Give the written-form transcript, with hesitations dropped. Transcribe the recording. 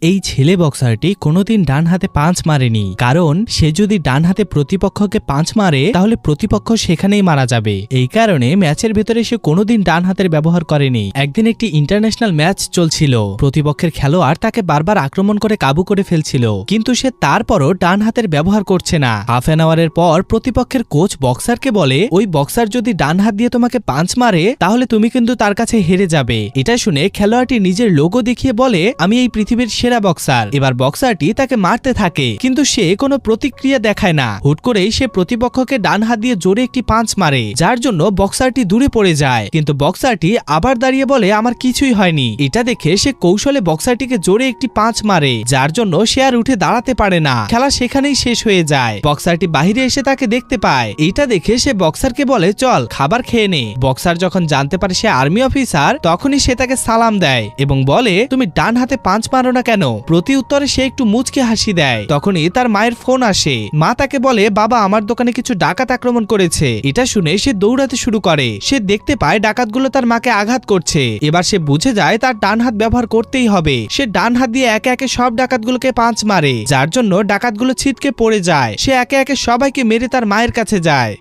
এই ছেলে বক্সারটি কোনোদিন ডান হাতে পাঁচ মারেনি, কারণ সে যদি ডান হাতে প্রতিপক্ষকে পাঁচ মারে তাহলে প্রতিপক্ষ সেখানেই মারা যাবে। এই কারণে ম্যাচের ভেতরে সে কোনোদিন ডান হাতের ব্যবহার করেনি। একদিন একটি ইন্টারন্যাশনাল ম্যাচ চলছিল, প্রতিপক্ষের খেলোয়াড় তাকে বারবার আক্রমণ করে কাবু করে ফেলছিল, কিন্তু সে তারপরও ডান হাতের ব্যবহার করছে না। হাফ অ্যান আওয়ারের পর প্রতিপক্ষের কোচ বক্সারকে বলে, ওই বক্সার যদি ডান হাত দিয়ে তোমাকে পাঁচ মারে তাহলে তুমি কিন্তু তার কাছে হেরে যাবে। এটা শুনে খেলোয়াড়টি নিজের লোগো দেখিয়ে বলে, আমি এই পৃথিবীর সেরা বক্সার। এবার বক্সারটি তাকে মারতে থাকে, কিন্তু সে কোনো প্রতিক্রিয়া দেখায় না। হুট করেই সে প্রতিপক্ষকে ডান হাত দিয়ে জোরে একটি পাঁচ মারে, যার জন্য বক্সারটি দূরে পড়ে যায়। কিন্তু বক্সারটি আবার দাঁড়িয়ে বলে, আমার কিছুই হয়নি। এটা দেখে সে কৌশলে বক্সারটিকে জোরে একটি পাঁচ মারে, যার জন্য সে আর উঠে দাঁড়াতে পারে না। খেলা সেখানেই শেষ হয়ে যায়। বক্সারটি বাহিরে এসে তাকে দেখতে পায়। এটা দেখে সে বক্সারকে বলে, চল খাবার খেয়ে নে। বক্সার যখন জানতে পারে সে আর্মি অফিসার, তখনই সে তাকে সালাম দেয় এবং বলে, তুমি ডান হাতে পাঁচ মারো না কেন? প্রতি উত্তরে সে একটু মুচকে হাসি দেয়। তখনই তার মায়ের ফোন আসে। মা তাকে বলে, বাবা, আমার দোকানে কিছু ডাকাত আক্রমণ করেছে। এটা শুনে সে দৌড়াতে শুরু করে। সে দেখতে পায় ডাকাতগুলো তার মাকে আঘাত করছে। এবার সে বুঝে যায় তার ডান হাত ব্যবহার করতেই হবে। সে ডান হাত দিয়ে একে একে সব ডাকাতগুলোকে পাঁচ মারে, যার জন্য ডাকাতগুলো ছিটকে পড়ে যায়। সে একে একে সবাইকে মেরে তার মায়ের কাছে যায়।